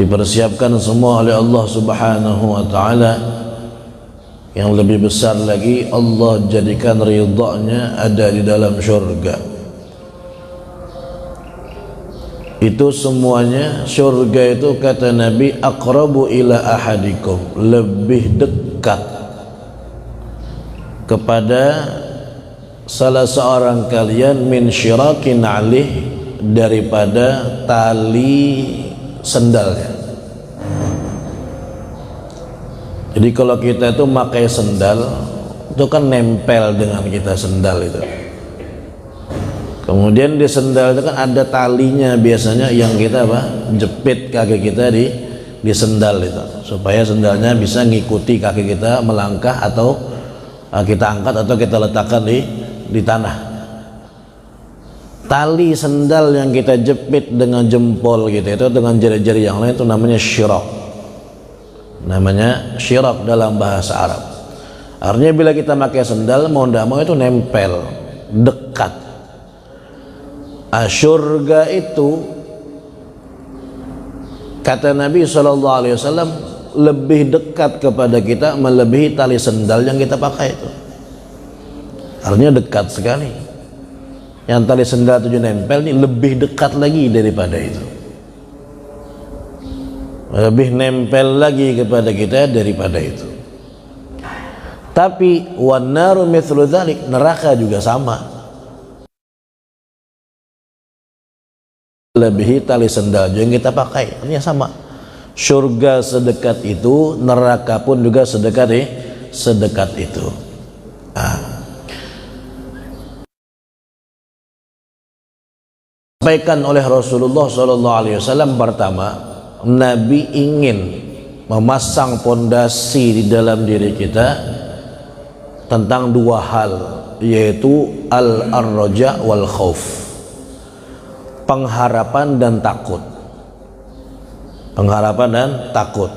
dipersiapkan semua oleh Allah Subhanahu wa ta'ala. Yang lebih besar lagi, Allah jadikan ridha-Nya ada di dalam syurga. Itu semuanya, syurga itu kata Nabi, aqrabu ila ahadikum, lebih dekat kepada salah seorang kalian min syirakin alih, daripada tali sendalnya. Jadi kalau kita itu pakai sendal, itu kan nempel dengan kita sendal itu. Kemudian di sendal itu kan ada talinya biasanya yang kita jepit kaki kita di sendal itu, supaya sendalnya bisa ngikuti kaki kita melangkah, atau kita angkat atau kita letakkan di tanah. Tali sendal yang kita jepit dengan jempol gitu, itu dengan jari-jari yang lain, itu namanya syirak. Namanya syirak dalam bahasa Arab. Artinya bila kita pakai sendal, mau tidak mau itu nempel, dekat. Syurga itu kata Nabi SAW lebih dekat kepada kita melebihi tali sendal yang kita pakai itu. Artinya dekat sekali. Yang tali sendal itu nempel ini lebih dekat lagi daripada itu, lebih nempel lagi kepada kita daripada itu. Tapi wan naru mithlu dzalik, neraka juga sama, lebihi tali sendal yang kita pakai. Ini sama. Surga sedekat itu, neraka pun juga sedekat itu. Sampaikan oleh Rasulullah SAW, pertama, Nabi ingin memasang pondasi di dalam diri kita tentang dua hal, yaitu al-raja wal khauf, pengharapan dan takut. Pengharapan dan takut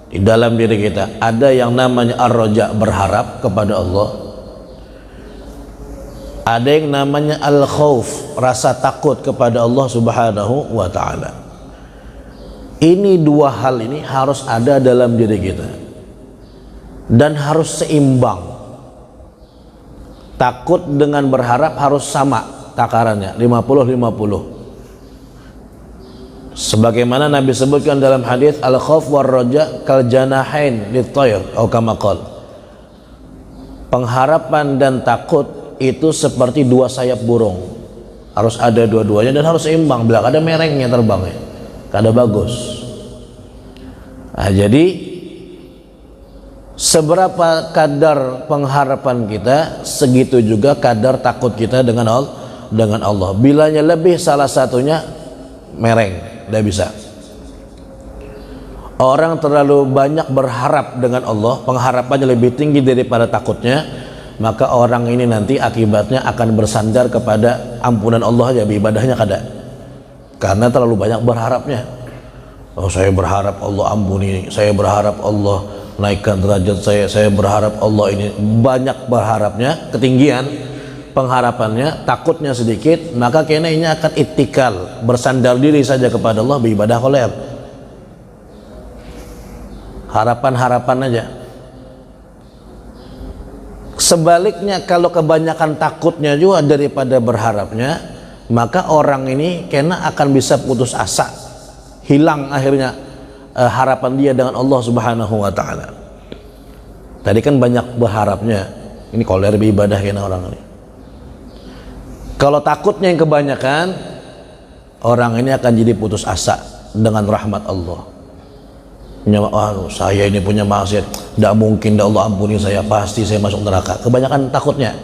di dalam diri kita. Ada yang namanya ar-raja, berharap kepada Allah. Ada yang namanya al-khauf, rasa takut kepada Allah Subhanahu wa ta'ala. Ini dua hal ini harus ada dalam diri kita dan harus seimbang. Takut dengan berharap harus sama takarannya, 50-50. Sebagaimana Nabi sebutkan dalam hadis, al-khauf war raja kal janahain lit-tayr atau kama qala. Pengharapan dan takut itu seperti dua sayap burung, harus ada dua-duanya dan harus seimbang. Bila ada merengnya terbangnya, kada bagus. Nah, jadi seberapa kadar pengharapan kita, segitu juga kadar takut kita dengan Allah. Bilanya lebih salah satunya, mereng, tidak bisa. Orang terlalu banyak berharap dengan Allah, pengharapannya lebih tinggi daripada takutnya, maka orang ini nanti akibatnya akan bersandar kepada ampunan Allah aja, ibadahnya kada, karena terlalu banyak berharapnya. Oh, saya berharap Allah ampuni, saya berharap Allah naikkan derajat saya berharap Allah ini, banyak berharapnya, ketinggian pengharapannya, takutnya sedikit, maka kena ini akan ittikal, bersandar diri saja kepada Allah, beribadah koler, harapan-harapan aja. Sebaliknya, kalau kebanyakan takutnya juga daripada berharapnya, maka orang ini kena akan bisa putus asa, hilang akhirnya harapan dia dengan Allah Subhanahu wa ta'ala. Tadi kan banyak berharapnya, ini koler beribadah kena orang ini. Kalau takutnya yang kebanyakan, orang ini akan jadi putus asa dengan rahmat Allah. Saya ini punya maksiat, tidak mungkin dah Allah ampuni saya, pasti saya masuk neraka. Kebanyakan takutnya.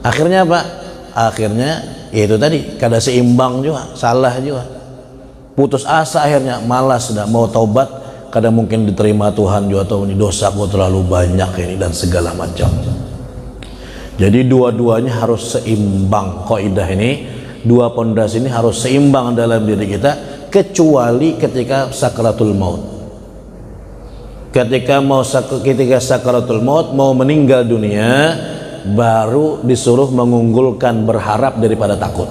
Akhirnya apa? Akhirnya yaitu tadi, kada seimbang juga, salah juga, putus asa, akhirnya malas, tidak mau taubat, kada mungkin diterima Tuhan juga, atau ini dosaku terlalu banyak ini dan segala macam. Jadi dua-duanya harus seimbang. Kaidah ini, dua pondasi ini harus seimbang dalam diri kita, kecuali ketika sakaratul maut. Ketika sakaratul maut, mau meninggal dunia, baru disuruh mengunggulkan berharap daripada takut.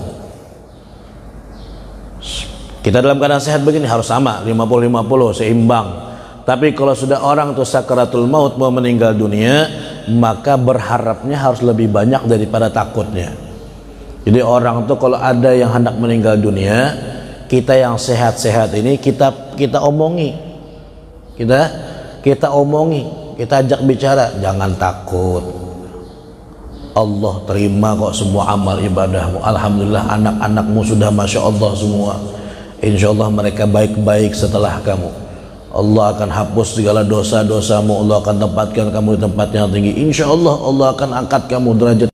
Kita dalam keadaan sehat begini harus sama, 50-50, seimbang. Tapi kalau sudah orang tuh sakaratul maut, mau meninggal dunia, maka berharapnya harus lebih banyak daripada takutnya. Jadi orang tuh kalau ada yang hendak meninggal dunia, kita yang sehat-sehat ini kita omongi, kita omongi, kita ajak bicara, jangan takut. Allah terima kok semua amal ibadahmu. Alhamdulillah anak-anakmu sudah masya Allah semua. Insya Allah mereka baik-baik setelah kamu. Allah akan hapus segala dosa-dosamu. Allah akan tempatkan kamu di tempat yang tinggi. Insya Allah Allah akan angkat kamu derajatnya.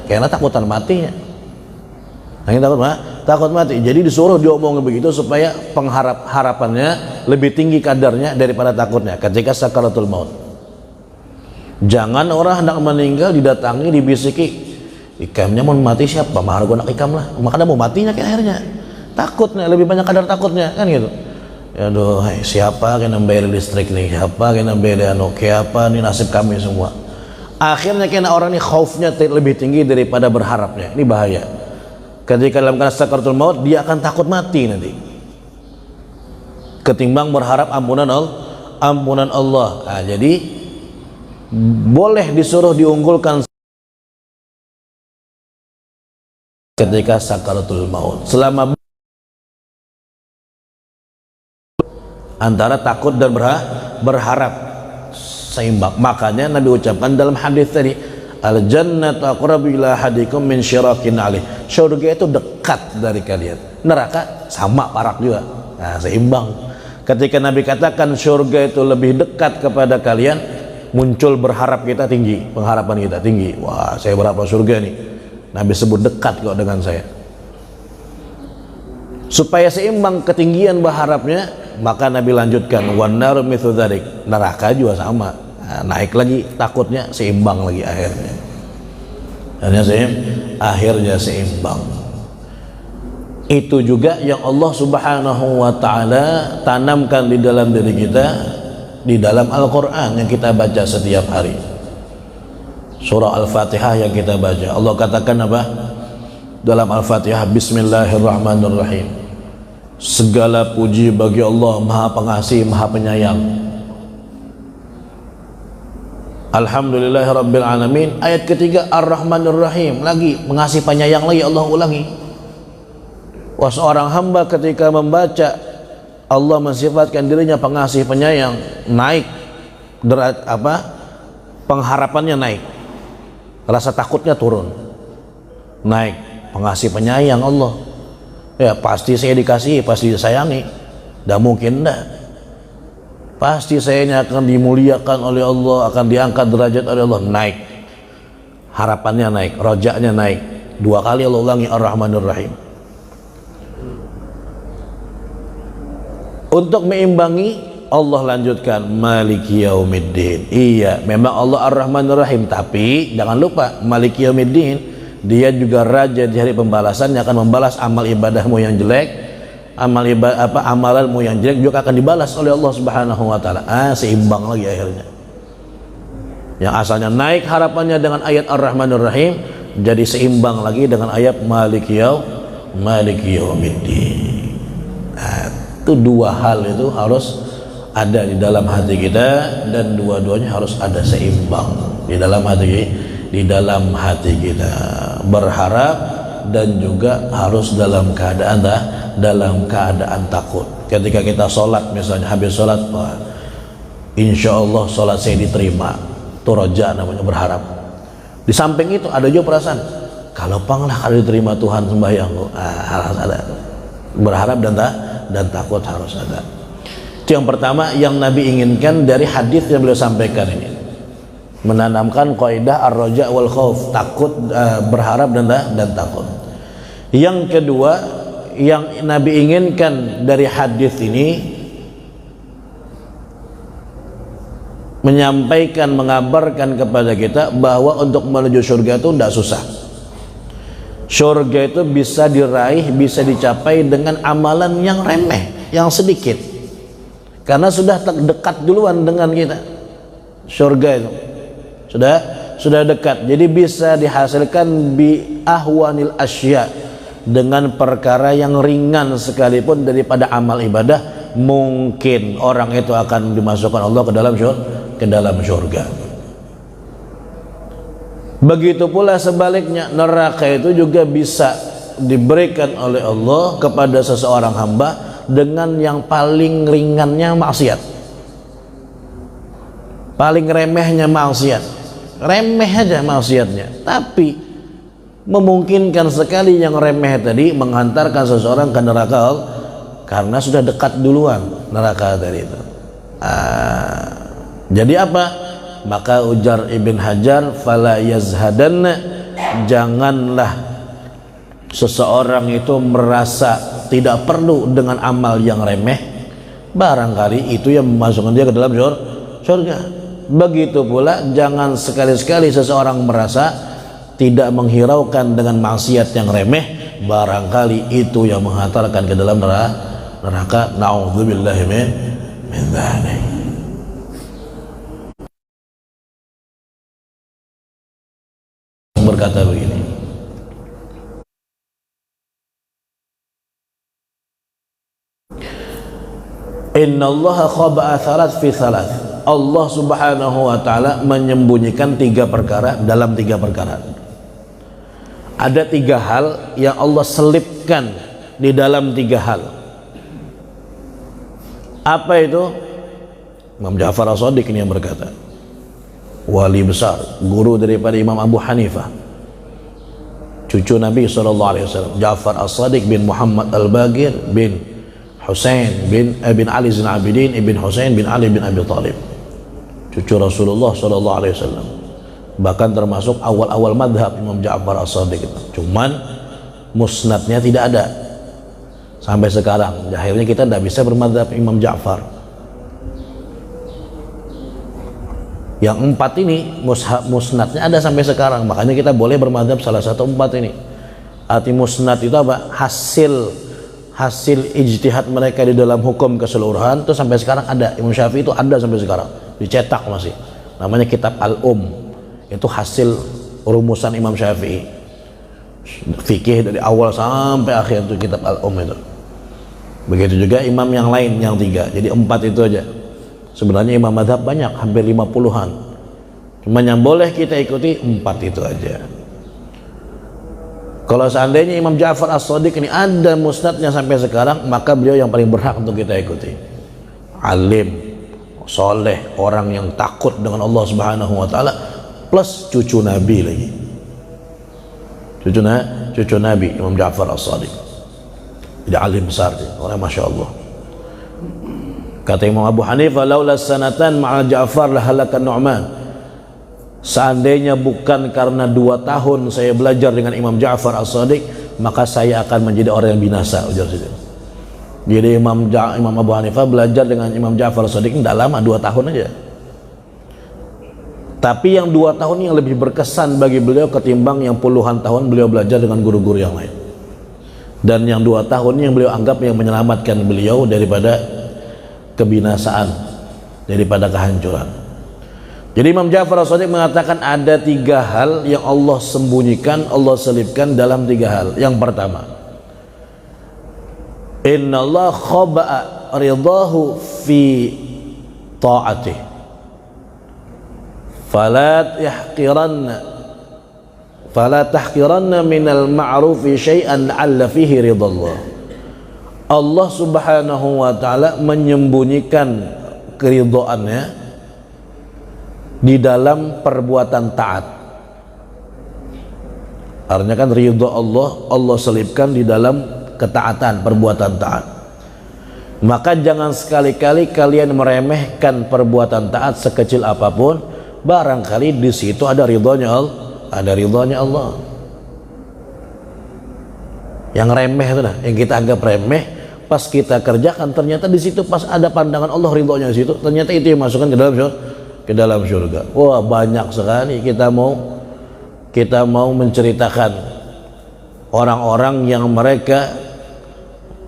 Karena takutan matinya. Takut mati. Jadi disuruh diomongin begitu supaya harapannya lebih tinggi kadarnya daripada takutnya ketika sakaratul maut. Jangan orang hendak meninggal didatangi, dibisiki, ikamnya mau mati siapa? Mahar gua nak ikam lah. Makanya mau matinya kan akhirnya. Takutnya lebih banyak kadar takutnya kan gitu. Ya aduh, siapa yang bayar listrik nih? Siapa yang bayar siapa nih nasib kami semua. Akhirnya kena orang ini khaufnya lebih tinggi daripada berharapnya. Ini bahaya. Ketika dalam keadaan sakaratul maut dia akan takut mati nanti. Ketimbang berharap ampunan Allah. Nah, jadi boleh disuruh diunggulkan ketika sakaratul maut. Selama antara takut dan berharap seimbang. Makanya Nabi ucapkan dalam hadis tadi, al jannatu aqrabu ila ahadikum min syirakin alih. Surga itu dekat dari kalian, neraka sama parak juga. Nah, seimbang. Ketika Nabi katakan surga itu lebih dekat kepada kalian, muncul berharap kita tinggi, pengharapan kita tinggi. Wah, saya berharap surga nih. Nabi sebut dekat kok dengan saya. Supaya seimbang ketinggian berharapnya, maka Nabi lanjutkan wan naru mithlu dzalik. Neraka juga sama. Nah, naik lagi takutnya, seimbang lagi akhirnya. Akhirnya seimbang. Itu juga yang Allah Subhanahu wa taala tanamkan di dalam diri kita, di dalam Al-Quran yang kita baca setiap hari. Surah Al-Fatihah yang kita baca, Allah katakan apa? Dalam Al-Fatihah, Bismillahirrahmanirrahim. Segala puji bagi Allah, Maha Pengasih, Maha Penyayang. Alhamdulillahirabbil alamin. Ayat ketiga, Ar-Rahmanir-Rahim, lagi mengasih penyayang lagi Allah ulangi. Wah, seorang hamba ketika membaca Allah mensifatkan dirinya pengasih penyayang, naik pengharapannya naik, rasa takutnya turun, naik, pengasih penyayang Allah. Ya pasti saya dikasihi, pasti disayangi, tidak mungkin enggak. Pasti saya ini akan dimuliakan oleh Allah, akan diangkat derajat oleh Allah, naik, harapannya naik, rojaknya naik. Dua kali Allah ulangi Ar-Rahmanir-Rahim. Untuk meimbangi, Allah lanjutkan Maliki Yaumiddin. Iya, memang Allah Ar-Rahmanir-Rahim, tapi jangan lupa Maliki Yaumiddin, dia juga raja di hari pembalasan yang akan membalas amal ibadahmu yang jelek, amalanmu yang jelek juga akan dibalas oleh Allah Subhanahu wa taala. Seimbang lagi akhirnya. Yang asalnya naik harapannya dengan ayat Ar-Rahmanir-Rahim, jadi seimbang lagi dengan ayat Maliki Yaumiddin. Itu dua hal itu harus ada di dalam hati kita, dan dua-duanya harus ada seimbang di dalam hati kita, berharap dan juga harus dalam keadaan takut. Ketika kita sholat misalnya, habis sholat, insya Allah sholat saya diterima, itu roja namanya, berharap. Di samping itu ada juga perasaan, kalau panglah kalau diterima Tuhan sembahyangku, harus ada berharap dan takut, harus ada. Itu yang pertama yang Nabi inginkan dari hadis yang beliau sampaikan ini, menanamkan kaidah ar-raja wal khauf, takut, berharap dan takut. Yang kedua yang Nabi inginkan dari hadis ini, menyampaikan, mengabarkan kepada kita bahwa untuk menuju surga itu tidak susah. Surga itu bisa diraih, bisa dicapai dengan amalan yang remeh, yang sedikit, karena sudah dekat duluan dengan kita. Surga itu sudah dekat, jadi bisa dihasilkan bi ahwanil asya, dengan perkara yang ringan sekalipun daripada amal ibadah, mungkin orang itu akan dimasukkan Allah ke dalam surga. Begitu pula sebaliknya, neraka itu juga bisa diberikan oleh Allah kepada seseorang hamba dengan yang paling ringannya maksiat, paling remehnya maksiat, remeh aja maksiatnya, tapi memungkinkan sekali yang remeh tadi menghantarkan seseorang ke neraka karena sudah dekat duluan neraka tadi itu. Jadi apa? Maka ujar Ibn Hajar, fala yazhadanna, janganlah seseorang itu merasa tidak perlu dengan amal yang remeh, barangkali itu yang memasukkan dia ke dalam surga. Begitu pula jangan sekali-sekali seseorang merasa tidak menghiraukan dengan maksiat yang remeh, barangkali itu yang menghantarkan ke dalam neraka. Na'udzubillahi min dzalik. Berkata begini, innallaha khaba'a thalath fi thalath. Allah subhanahu wa ta'ala menyembunyikan 3 perkara dalam 3 perkara. Ada 3 hal yang Allah selipkan di dalam 3 hal. Apa itu? Imam Ja'far As-Shadiq ini yang berkata, wali besar, guru daripada Imam Abu Hanifah, cucu Nabi SAW, Ja'far As-Shadiq bin Muhammad Al-Baqir bin Husain bin Ali Zain Abidin ibn Husain bin Ali bin Abi Thalib, cucu Rasulullah SAW. Bahkan termasuk awal-awal madhab Imam Ja'far As-Shadiq itu. Cuman musnadnya tidak ada sampai sekarang. Akhirnya kita tidak bisa bermadhab Imam Ja'far. Yang 4 ini musnadnya ada sampai sekarang, makanya kita boleh bermadhab salah satu 4 ini. Arti musnad itu apa? Hasil ijtihad mereka di dalam hukum keseluruhan itu sampai sekarang ada. Imam Syafi'i itu ada sampai sekarang, dicetak masih. Namanya kitab Al-Um. Itu hasil rumusan Imam Syafi'i, fikih dari awal sampai akhir, itu kitab Al-Um itu. Begitu juga imam yang lain yang 3. Jadi 4 itu aja. Sebenarnya imam madhab banyak, hampir 50-an. Cuma yang boleh kita ikuti 4 itu aja. Kalau seandainya Imam Ja'far As-Shadiq ini ada musnadnya sampai sekarang, maka beliau yang paling berhak untuk kita ikuti. Alim, soleh, orang yang takut dengan Allah Subhanahu wa ta'ala, plus cucu Nabi lagi, cucu Nabi Imam Ja'far As-Shadiq. Jadi alim besar dia, orang Masya Allah. Kata Imam Abu Hanifah, laula sanatan ma'a Ja'far lahalakan Nu'man. Seandainya bukan karena 2 tahun saya belajar dengan Imam Ja'far As-Shadiq, maka saya akan menjadi orang yang binasa, ujar saja. Jadi Imam Abu Hanifah belajar dengan Imam Ja'far As-Shadiq tidak lama, 2 tahun aja. Tapi yang 2 tahun yang lebih berkesan bagi beliau ketimbang yang puluhan tahun beliau belajar dengan guru-guru yang lain. Dan yang 2 tahun yang beliau anggap yang menyelamatkan beliau daripada kebinasaan, daripada kehancuran. Jadi Imam Ja'far As-Shadiq mengatakan ada 3 hal yang Allah sembunyikan, Allah selipkan dalam 3 hal. Yang pertama, innallaha khaba'a ridahu fi ta'atih fala tahqiranna minal ma'rufi syai'an la'alla fihi ridallah. Allah Subhanahu wa ta'ala menyembunyikan keridhaannya di dalam perbuatan taat. Artinya kan ridha Allah selipkan di dalam ketaatan, perbuatan taat. Maka jangan sekali-kali kalian meremehkan perbuatan taat sekecil apapun, barangkali di situ ada ridhonya Allah. Yang remeh itu dah, yang kita anggap remeh, pas kita kerjakan ternyata di situ pas ada pandangan Allah, ridhonya di situ, ternyata itu yang masukkan ke dalam surga. Wah, banyak sekali kita mau menceritakan orang-orang yang mereka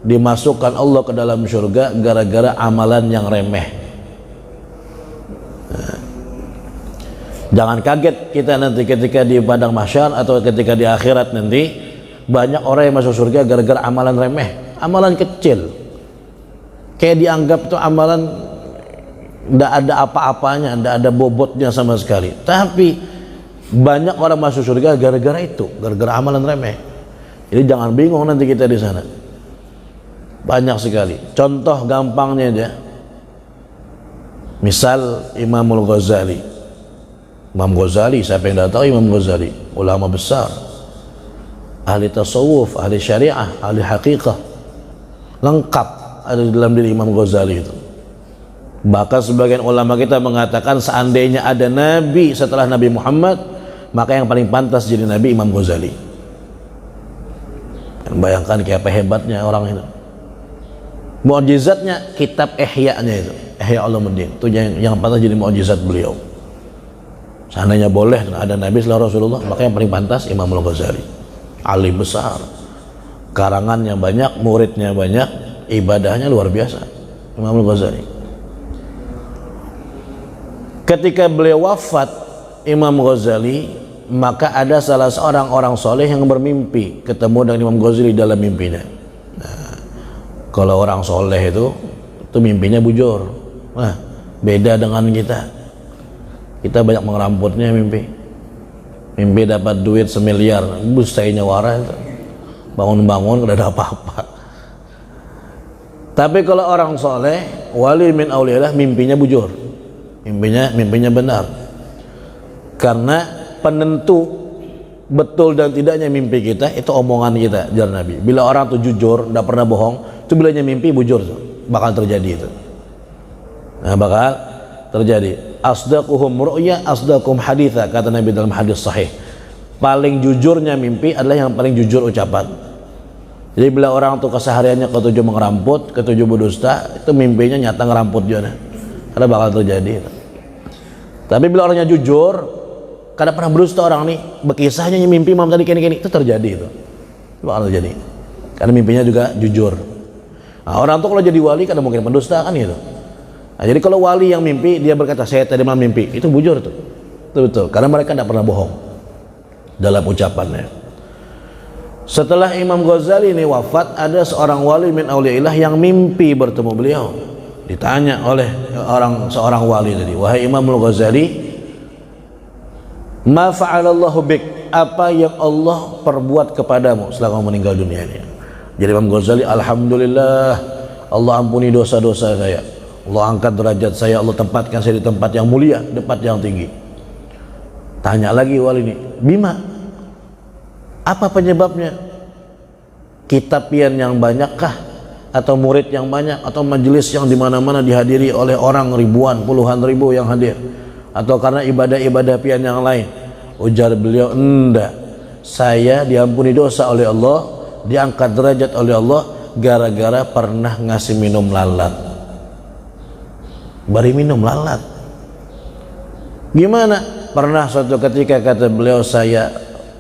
dimasukkan Allah ke dalam surga gara-gara amalan yang remeh. Jangan kaget kita nanti ketika di padang mahsyar atau ketika di akhirat nanti Banyak orang yang masuk surga gara-gara amalan remeh, amalan kecil, kayak dianggap itu amalan tidak ada apa-apanya, tidak ada bobotnya sama sekali. Tapi banyak orang masuk surga gara-gara itu, gara-gara amalan remeh. Jadi jangan bingung nanti kita di sana. Banyak sekali. Contoh gampangnya aja. Misal Imamul Ghazali. Imam Ghazali, siapa yang tidak tahu Imam Ghazali? Ulama besar, ahli tasawuf, ahli syariah, ahli haqiqah, lengkap ada di dalam diri Imam Ghazali itu. Bahkan sebagian ulama kita mengatakan seandainya ada nabi setelah Nabi Muhammad, maka yang paling pantas jadi nabi Imam Ghazali. Dan bayangkan kayak apa hebatnya orang itu. Mu'jizatnya kitab Ihya-nya itu, Ihya Ulumuddin, itu yang pantas jadi mu'jizat beliau. Seandainya boleh ada nabi setelah Rasulullah, maka yang paling pantas Imamul Ghazali. Alim besar, karangannya banyak, muridnya banyak, ibadahnya luar biasa. Imamul Ghazali. Ketika beliau wafat Imam Ghazali, maka ada salah seorang orang soleh yang bermimpi ketemu dengan Imam Ghazali dalam mimpinya. Nah, kalau orang soleh itu mimpinya bujur. Nah, beda dengan kita. Kita banyak mengeramputnya mimpi dapat duit semiliar, bustainya waras, bangun-bangun udah ada apa-apa. Tapi kalau orang soleh, wali min auliyalah, mimpinya bujur, mimpinya benar. Karena penentu betul dan tidaknya mimpi kita itu omongan kita, jar Nabi. Bila orang itu jujur, tidak pernah bohong, itu bilanya mimpi bujur, bakal terjadi itu. Nah, bakal terjadi. Asdaquhum ru'ya asdaquhum haditha, kata Nabi dalam hadis sahih. Paling jujurnya mimpi adalah yang paling jujur ucapan. Jadi bila orang tuh kesehariannya ketujuh mengeramput, ketujuh berdusta, itu mimpinya nyata ngeramput juga. Karena bakal terjadi. Tapi bila orangnya jujur, kadang pernah berdusta orang nih, berkisahnya mimpi mam tadi kini-kini, itu terjadi itu. Bakal terjadi. Karena mimpinya juga jujur. Nah, orang tuh kalau jadi wali kadang mungkin pendusta kan gitu. Nah, jadi kalau wali yang mimpi, dia berkata saya tadi malam mimpi, itu bujur tuh. Itu betul, karena mereka tidak pernah bohong dalam ucapannya. Setelah Imam Ghazali ini wafat, ada seorang wali min auliyaillah yang mimpi bertemu beliau. Ditanya oleh seorang wali tadi, wahai Imamul Ghazali, ma fa'alallahu bik, apa yang Allah perbuat kepadamu setelah kamu meninggal dunia ini? Jadi Imam Ghazali, alhamdulillah, Allah ampuni dosa-dosa saya, Allah angkat derajat saya, Allah tempatkan saya di tempat yang mulia, tempat yang tinggi. Tanya lagi wali ini, bima, apa penyebabnya? Kitapian yang banyakkah, atau murid yang banyak, atau majelis yang dimana-mana dihadiri oleh orang ribuan, puluhan ribu yang hadir, atau karena ibadah-ibadah pian yang lain? Ujar beliau, enggak, saya diampuni dosa oleh Allah, diangkat derajat oleh Allah gara-gara pernah ngasih minum lalat. Bari minum lalat. Gimana? Pernah suatu ketika, kata beliau, saya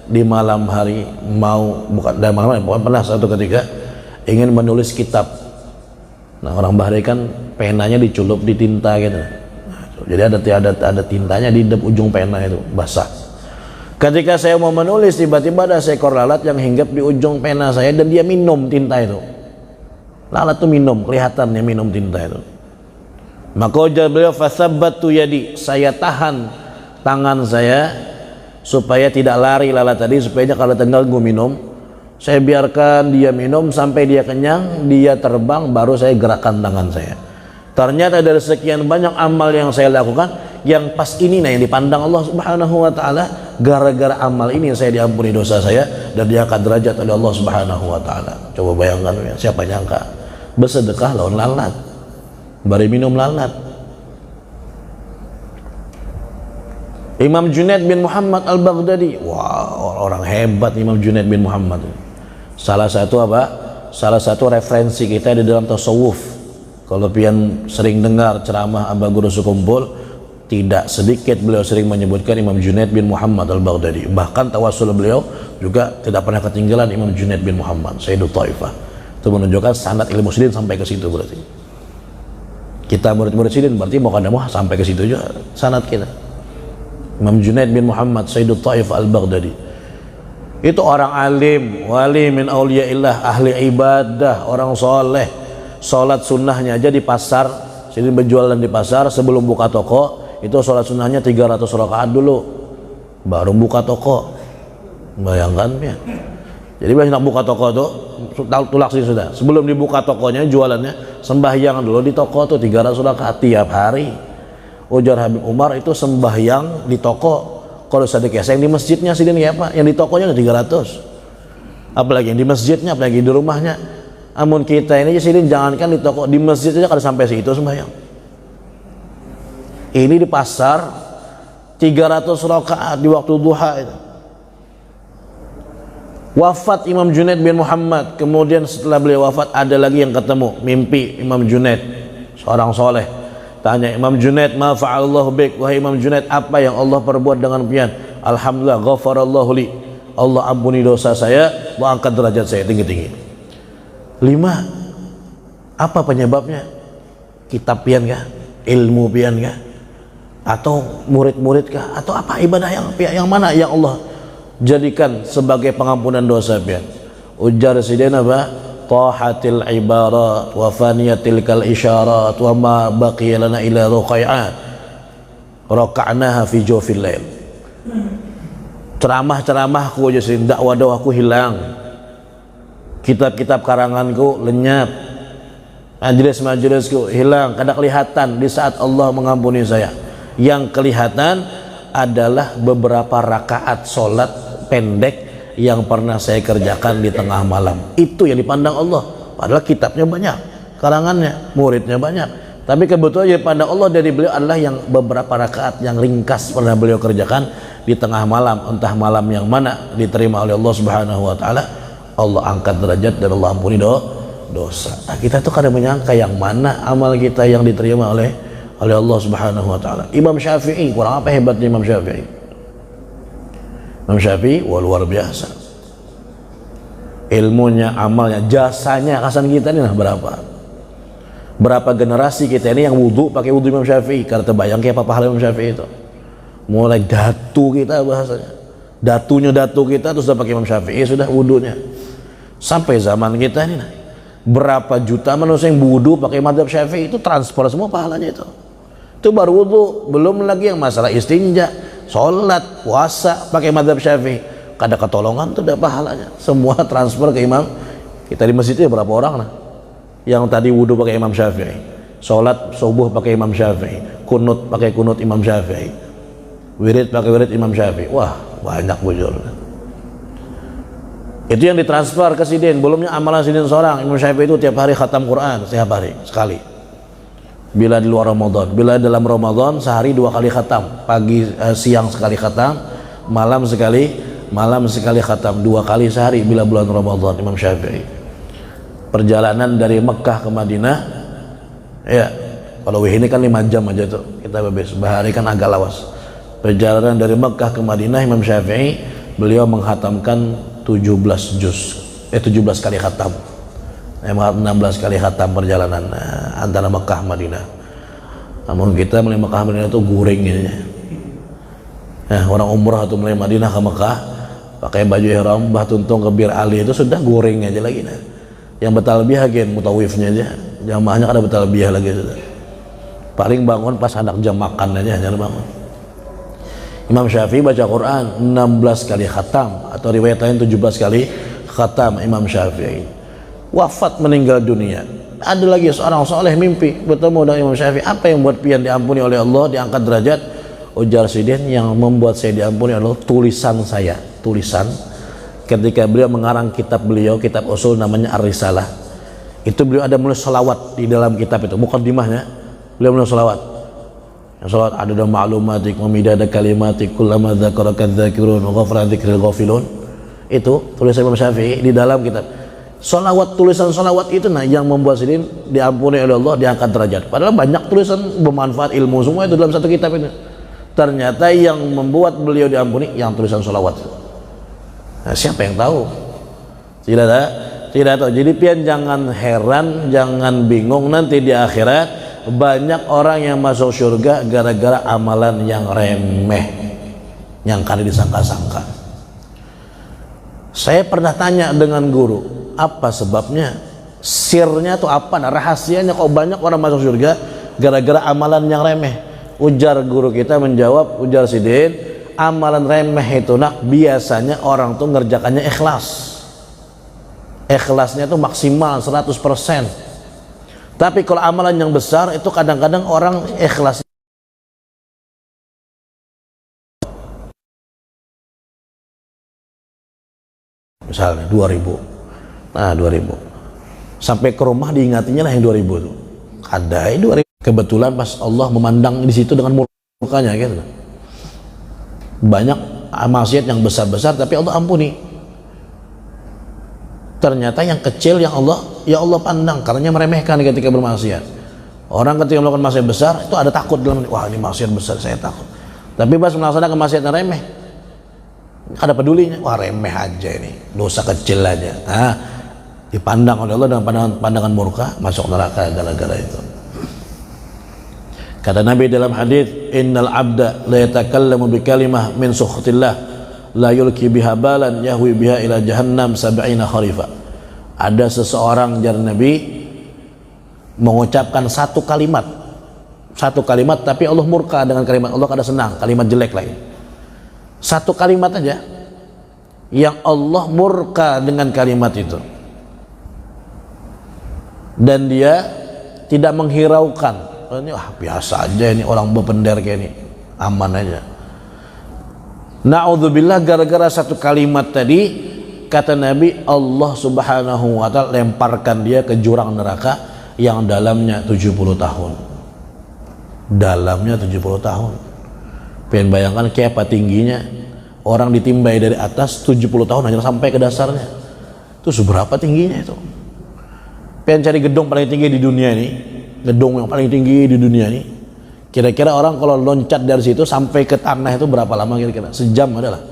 di malam hari pernah suatu ketika ingin menulis kitab. Nah, orang Bahari kan penanya diculup di tinta gitu. Jadi ada tintanya di ujung pena itu, basah. Ketika saya mau menulis, tiba-tiba ada seekor lalat yang hinggap di ujung pena saya dan dia minum tinta itu. Lalat tuh minum, kelihatannya minum tinta itu. Maka ujar beliau, fasabbatu yadi, saya tahan tangan saya supaya tidak lari lalat tadi, supaya kalau tinggal gue minum, saya biarkan dia minum sampai dia kenyang, dia terbang, baru saya gerakkan tangan saya. Ternyata dari sekian banyak amal yang saya lakukan, yang pas ini yang dipandang Allah Subhanahu wa taala, gara-gara amal ini saya diampuni dosa saya dan diangkat derajat oleh Allah Subhanahu wa taala. Coba bayangkan, siapa nyangka bersedekah lawan lalat, bari minum lalat. Imam Junaid bin Muhammad Al-Baghdadi, wah, orang hebat Imam Junaid bin Muhammad. Salah satu referensi kita di dalam tasawuf. Kalau pian sering dengar ceramah Aba Guru Sukumpul, tidak sedikit beliau sering menyebutkan Imam Junaid bin Muhammad Al-Baghdadi. Bahkan tawasul beliau juga tidak pernah ketinggalan Imam Junaid bin Muhammad Sayyidut Taifah. Itu menunjukkan sanad ilmu sidin sampai ke situ. Berarti kita murid-murid sidin berarti mau kada mau sampai ke situ juga sanad kita. Imam Junaid bin Muhammad Sayyidut Taifah Al-Baghdadi. Itu orang alim, wali min auliyaillah, ahli ibadah, orang soleh. Sholat sunnahnya aja di pasar, sini berjualan di pasar sebelum buka toko, itu sholat sunnahnya 300 rakaat dulu, baru buka toko. Bayangkan ya. Jadi biasanya nak buka toko tuh, tulaksi sudah. Sebelum dibuka tokonya, jualannya, sembahyang dulu di toko tuh 300 rakaat tiap hari. Ujar Habib Umar itu sembahyang di toko. Kalau sedekah yang di masjidnya sini ya Pak, yang di tokonya 300. Apalagi yang di masjidnya, apalagi di rumahnya. Amun kita ini sini jangankan di toko, di masjid aja kalau sampai situ sembahyang. Ini di pasar 300 rakaat di waktu duha itu. Wafat Imam Junaid bin Muhammad, kemudian setelah beliau wafat ada lagi yang ketemu, mimpi Imam Junaid, seorang soleh. Tanya Imam Junaid, ma fa'alallahu bik, wahai Imam Junaid, apa yang Allah perbuat dengan pian? Alhamdulillah, ghafarallahu li, Allah ampuni dosa saya, Allah angkat derajat saya tinggi-tinggi. 5. Apa penyebabnya? Kitab pian kah? Ilmu pian kah? Atau murid-murid kah? Atau apa ibadah yang mana yang Allah jadikan sebagai pengampunan dosa pian? Ujar sidena apa? Tahatil ibarat wa faniyatil kal isyarat wa ma baqiya lana ila ruqai'at raka'naha fi jawfil lail. Ceramah-ceramahku aja sih, dakwah-dakwahku hilang, kitab-kitab karanganku lenyap, majelis-majelisku hilang, kada kelihatan di saat Allah mengampuni saya. Yang kelihatan adalah beberapa rakaat solat pendek yang pernah saya kerjakan di tengah malam. Itu yang dipandang Allah. Padahal kitabnya banyak, karangannya, muridnya banyak, tapi kebetulan yang dipandang Allah dari beliau adalah yang beberapa rakaat yang ringkas pernah beliau kerjakan di tengah malam. Entah malam yang mana diterima oleh Allah Subhanahu wa taala, Allah angkat derajat dan Allah ampuni dosa. Nah, kita tuh kadang menyangka yang mana amal kita yang diterima oleh Allah Subhanahu wa taala. Imam Syafi'i, kurang apa hebatnya Imam Syafi'i? Imam Syafi'i luar biasa. Ilmunya, amalnya, jasanya kasan kita ini nah berapa generasi kita ini yang wudhu pakai wudhu Imam Syafi'i. Karena terbayang kayak apa pahala Imam Syafi'i itu. Mulai datu kita bahasanya, datu kita terus sudah pakai Imam Syafi'i sudah wudhunya. Sampai zaman kita ini nah, berapa juta manusia yang wudhu pakai madhab Syafi'i, itu transfer semua pahalanya itu. Itu baru wudhu, belum lagi yang masalah istinja, sholat, puasa pakai madhab Syafi'i. Kada ketolongan tuh udah pahalanya. Semua transfer ke imam. Kita di masjid itu berapa orang nah yang tadi wudhu pakai Imam Syafi'i, sholat subuh pakai Imam Syafi'i, kunut pakai kunut Imam Syafi'i, wirid pakai wirid Imam Syafi'i. Wah banyak bujur. Itu yang ditransfer ke sidin. Belumnya amalan sidin seorang Imam Syafi'i itu tiap hari khatam Quran, setiap hari sekali. Bila di luar Ramadan, bila dalam Ramadan sehari 2 kali khatam, pagi siang sekali khatam, malam sekali khatam, 2 kali sehari bila bulan Ramadan Imam Syafi'i. Perjalanan dari Mekah ke Madinah, ya kalau ini kan 5 jam aja tuh kita bebas, bahari kan agak lawas. Perjalanan dari Mekah ke Madinah Imam Syafi'i beliau menghatamkan 17 kali khatam. 16 kali khatam perjalanan antara Mekah Madinah. Namun kita mulai Mekah Madinah itu guring gitu. Orang umrah atau mulai Madinah ke Mekah pakai baju ihram, bah tuntung ke Bir Ali itu sudah guring aja lagi nah. Yang bertalbiyah gen mutawifnya aja, jamaahnya kada bertalbiyah lagi sudah. Paling bangun pas anak jam makan aja jangan bangun. Imam Syafi'i baca Quran 16 kali khatam, atau riwayat lain 17 kali khatam Imam Syafi'i. Wafat meninggal dunia. Ada lagi seorang soleh mimpi bertemu dengan Imam Syafi'i. Apa yang buat pian diampuni oleh Allah, diangkat derajat? Ujar sidin, yang membuat saya diampuni adalah tulisan saya. Tulisan ketika beliau mengarang kitab beliau, kitab usul namanya Ar-Risalah. Itu beliau ada menulis salawat di dalam kitab itu. Muqaddimahnya beliau menulis salawat. Salawat ada dalam ma'lumatik wa midada kalimatik kullama dzakaraka dzakirun wa ghafara dzikril ghafilun. Itu tulisan Imam Syafi'i di dalam kitab. Salawat, tulisan salawat itu nah yang membuat sidin diampuni oleh Allah, diangkat derajat. Padahal banyak tulisan bermanfaat ilmu semua itu dalam satu kitab ini. Ternyata yang membuat beliau diampuni yang tulisan salawat. Nah, siapa yang tahu? Tidak tahu. Jadi pian jangan heran, jangan bingung nanti di akhirat banyak orang yang masuk surga gara-gara amalan yang remeh, yang kada disangka-sangka. Saya pernah tanya dengan guru, apa sebabnya, sirnya tuh apa, nah, rahasianya kok banyak orang masuk surga gara-gara amalan yang remeh. Ujar guru kita menjawab, ujar Sidin, amalan remeh itu nak biasanya orang tuh ngerjakannya ikhlas, ikhlasnya tuh maksimal 100%. Tapi kalau amalan yang besar itu kadang-kadang orang ikhlas misalnya 2000, nah 2000 sampai ke rumah diingatinya lah yang 2000 itu kadai 2000, kebetulan pas Allah memandang di situ dengan murkanya gitu. Banyak maksiat yang besar-besar tapi Allah ampuni, ternyata yang kecil yang Allah pandang karena meremehkan ketika bermaksiat. Orang ketika melakukan maksiat besar itu ada takut dalam, wah ini maksiat besar saya takut, tapi pas melaksanakan maksiat yang remeh ada pedulinya, wah remeh aja ini, dosa kecil aja. Nah, dipandang oleh Allah dengan pandangan murka, masuk neraka gara-gara itu. Kata Nabi dalam hadis, innal abda la yatakallamu bi kalimah min sukhatillah la yulki biha balan yahwi biha ila jahannam 70 kharifa. Ada seseorang, jar Nabi, mengucapkan satu kalimat tapi Allah murka dengan kalimat, Allah kada senang, kalimat jelek lagi. Satu kalimat aja yang Allah murka dengan kalimat itu, dan dia tidak menghiraukan, ini wah biasa aja ini orang berpender kayak ini, aman aja. Na'udzubillah, gara-gara satu kalimat tadi, kata Nabi, Allah subhanahu wa ta'ala lemparkan dia ke jurang neraka yang dalamnya 70 tahun. Dalamnya 70 tahun. Pengen bayangkan kayak apa tingginya orang ditimbai dari atas 70 tahun hanya sampai ke dasarnya. Itu seberapa tingginya itu? Pengen cari gedung paling tinggi di dunia ini, gedung yang paling tinggi di dunia ini, kira-kira orang kalau loncat dari situ sampai ke tanah itu berapa lama kira-kira? Sejam adalah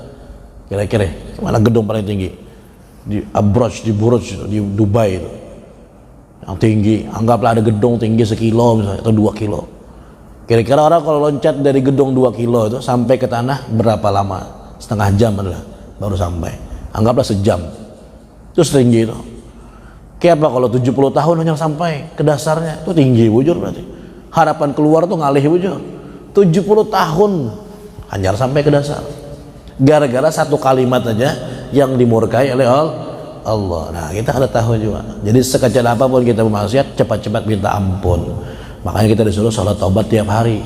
kira-kira. Mana gedung paling tinggi? Di Abraj, di Burj, di Dubai itu yang tinggi, anggaplah ada gedung tinggi sekilo misalnya atau 2 kilo. Kira-kira orang kalau loncat dari gedung 2 kilo itu sampai ke tanah berapa lama? Setengah jam adalah baru sampai. Anggaplah sejam. Itu setinggi itu. Kayak apa kalau 70 tahun hanya sampai ke dasarnya? Itu tinggi bujur berarti. Harapan keluar tuh ngalih bujur. 70 tahun hanya sampai ke dasar. Gara-gara satu kalimat aja yang dimurkai oleh Allah. Nah, kita ada tahu juga. Jadi sekecil apapun kita bermaksiat, cepat-cepat minta ampun. Makanya kita disuruh sholat taubat tiap hari.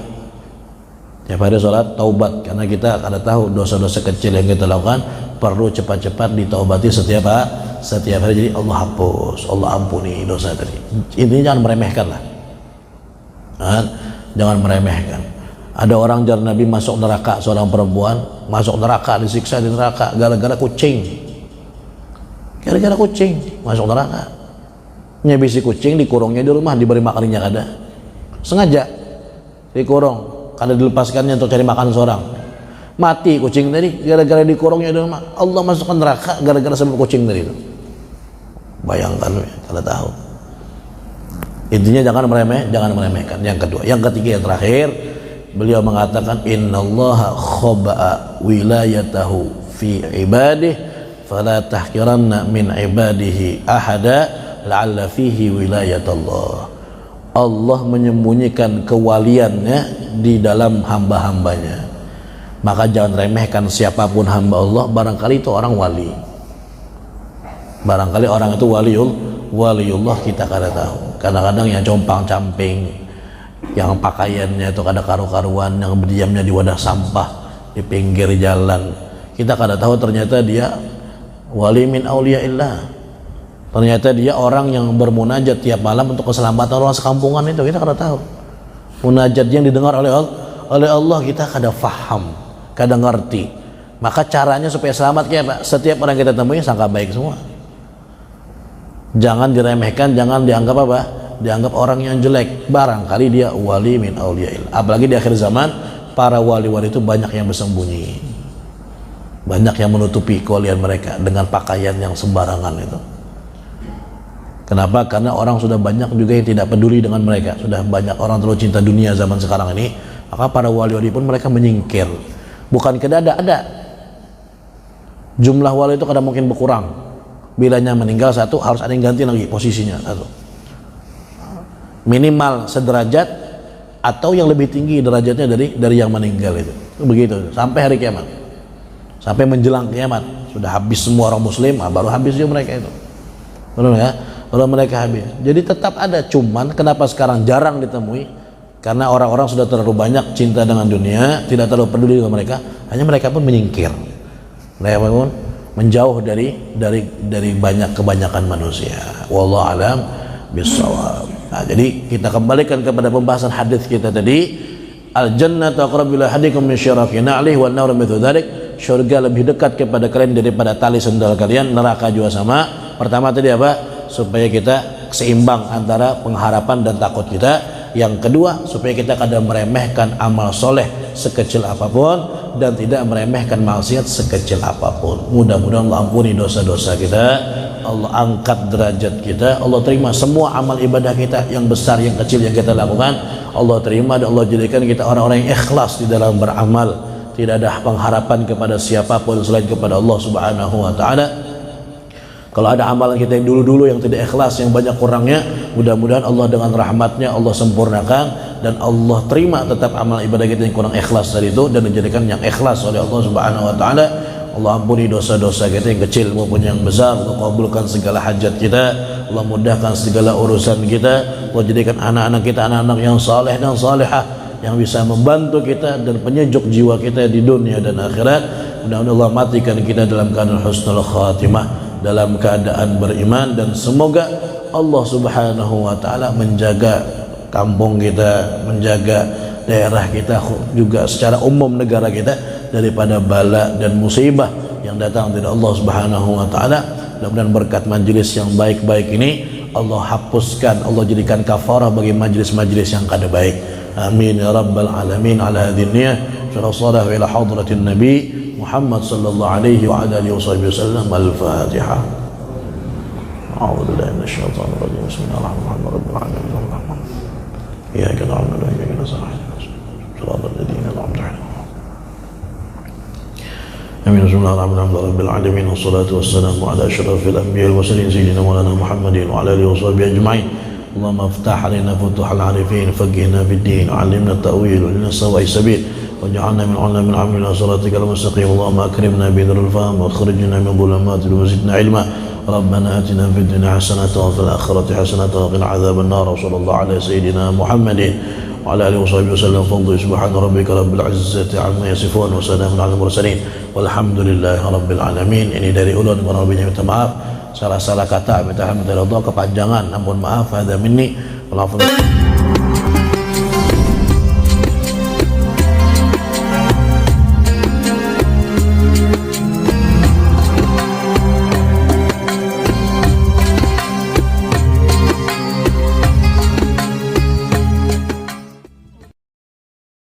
Tiap hari sholat taubat, karena kita ada tahu dosa-dosa kecil yang kita lakukan perlu cepat-cepat ditaubati setiap hari. Jadi Allah hapus, Allah ampuni dosa tadi. Intinya jangan meremehkan lah. Jangan meremehkan. Ada orang jar Nabi masuk neraka, seorang perempuan masuk neraka, disiksa di neraka gara-gara kucing. Gara-gara kucing masuk neraka. Nyebisi kucing, dikurungnya di rumah, diberi makannya kada. Sengaja dikurung, kada dilepaskannya untuk cari makan seorang. Mati kucing tadi gara-gara dikurungnya di rumah. Allah masukkan neraka gara-gara sebab kucing tadi itu. Bayangkan, kada tahu. Intinya jangan meremehkan. Yang kedua, yang ketiga, yang terakhir, beliau mengatakan innallaha khaba'a wilayatahu fi ibadihi fala tahkiranna min ibadihi ahada la'alla fihi wilayatullah. Allah menyembunyikan kewaliannya di dalam hamba-hambanya, maka jangan remehkan siapapun hamba Allah, barangkali itu orang wali, barangkali orang itu waliullah, kita kada tahu. Kadang-kadang yang compang-camping, yang pakaiannya itu kada karu-karuan, yang berdiamnya di wadah sampah di pinggir jalan, kita kada tahu ternyata dia wali min auliyaillah. Ternyata dia orang yang bermunajat tiap malam untuk keselamatan orang sekampungan itu, kita kada tahu. Munajat yang didengar oleh Allah kita kada faham, kada ngerti. Maka caranya supaya selamat kayak apa? Setiap orang kita temui sangka baik semua. Jangan diremehkan, jangan dianggap apa? Dianggap orang yang jelek. Barangkali dia wali min auliyaillah. Apalagi di akhir zaman, para wali-wali itu banyak yang bersembunyi, banyak yang menutupi kewalian mereka dengan pakaian yang sembarangan itu. Kenapa? Karena orang sudah banyak juga yang tidak peduli dengan mereka. Sudah banyak orang terlalu cinta dunia zaman sekarang ini. Maka para wali-wali pun mereka menyingkir. Bukan kada ada. Jumlah wali itu kadang mungkin berkurang. Bilanya meninggal satu, harus ada yang ganti lagi posisinya satu. Minimal sederajat atau yang lebih tinggi derajatnya dari yang meninggal itu. Begitu sampai hari kiamat. Sampai menjelang kiamat sudah habis semua orang muslim, baru habis juga mereka itu. Benar ya? Baru mereka habis. Jadi tetap ada, cuman kenapa sekarang jarang ditemui? Karena orang-orang sudah terlalu banyak cinta dengan dunia, tidak terlalu peduli dengan mereka. Hanya mereka pun menyingkir. Mereka pun menjauh dari kebanyakan manusia. Wallahu alam bissawab. Nah, jadi kita kembalikan kepada pembahasan hadis kita tadi, al jannatu aqrabu ila ahadikum min syiraki na'lihi wan nar mithlu dzalik. Surga lebih dekat kepada kalian daripada tali sendal kalian, neraka juga sama. Pertama tadi apa? Supaya kita seimbang antara pengharapan dan takut kita. Yang kedua, supaya kita kadang meremehkan amal soleh sekecil apapun dan tidak meremehkan maksiat sekecil apapun. Mudah-mudahan Allah ampuni dosa-dosa kita, Allah angkat derajat kita, Allah terima semua amal ibadah kita, yang besar yang kecil yang kita lakukan, Allah terima, dan Allah jadikan kita orang-orang yang ikhlas di dalam beramal, tidak ada pengharapan kepada siapapun selain kepada Allah Subhanahu wa ta'ala. Kalau ada amalan kita yang dulu-dulu yang tidak ikhlas, yang banyak kurangnya, mudah-mudahan Allah dengan rahmatnya Allah sempurnakan dan Allah terima tetap amal ibadah kita yang kurang ikhlas tadi itu, dan menjadikan yang ikhlas oleh Allah Subhanahu wa ta'ala. Allah ampuni dosa-dosa kita yang kecil maupun yang besar, Allah kabulkan segala hajat kita, Allah mudahkan segala urusan kita, Allah jadikan anak-anak kita anak-anak yang saleh dan salihah, yang bisa membantu kita dan penyejuk jiwa kita di dunia dan akhirat. Mudah-mudahan Allah matikan kita dalam keadaan husnul khatimah, dalam keadaan beriman, dan semoga Allah Subhanahu wa ta'ala menjaga kampung kita, menjaga daerah kita, juga secara umum negara kita daripada bala dan musibah yang datang dari Allah Subhanahu wa ta'ala. Mudah-mudahan berkat majlis yang baik-baik ini Allah hapuskan, Allah jadikan kafarah bagi majlis-majlis yang kada baik. Amin ya rabbal alamin. Ala hadhihi niyyah sallallahu ila hadratin nabi Muhammad sallallahu alaihi wa ala alihi wasallam. Al-Fatihah. A'udzu billahi minasy syaithanir rajim. Bismillahirrahmanirrahim. Rabbil alamin. Iyyaka na'budu wa iyyaka nasta'in. Shiratal ladzina an'amta 'alaihim. Amin. Bismillahirrahmanirrahim. Rabbil alamin. Wassalatu wassalamu ala asyrafil anbiya'i wal mursalin sayyidina Maulana Muhammadin wa ala alihi washabihi ajma'in. Allahumma iftah 'alaina futuhal 'arifin, faqihna fid-din, 'allimna at-ta'wil wa lana sawa'i sabil. وجعلنا من علماء من عمل صراطك المستقيم. اللهم اكرمنا بذر الفهم واخرجنا من ظلمات وزدنا علما. ربنا اتنا في الدنيا حسنه وفي الاخره حسنه وقنا عذاب النار. وصلى الله على سيدنا محمد وعلى اله وصحبه وسلم. فضل سبحان ربك رب العزه عما يصفون وسلام على المرسلين والحمد لله رب العالمين. Ini dari ulun, kurang lebihnya minta maaf, salah-salah kata minta Allah kepanjangan, ampun maaf. Hadza minni.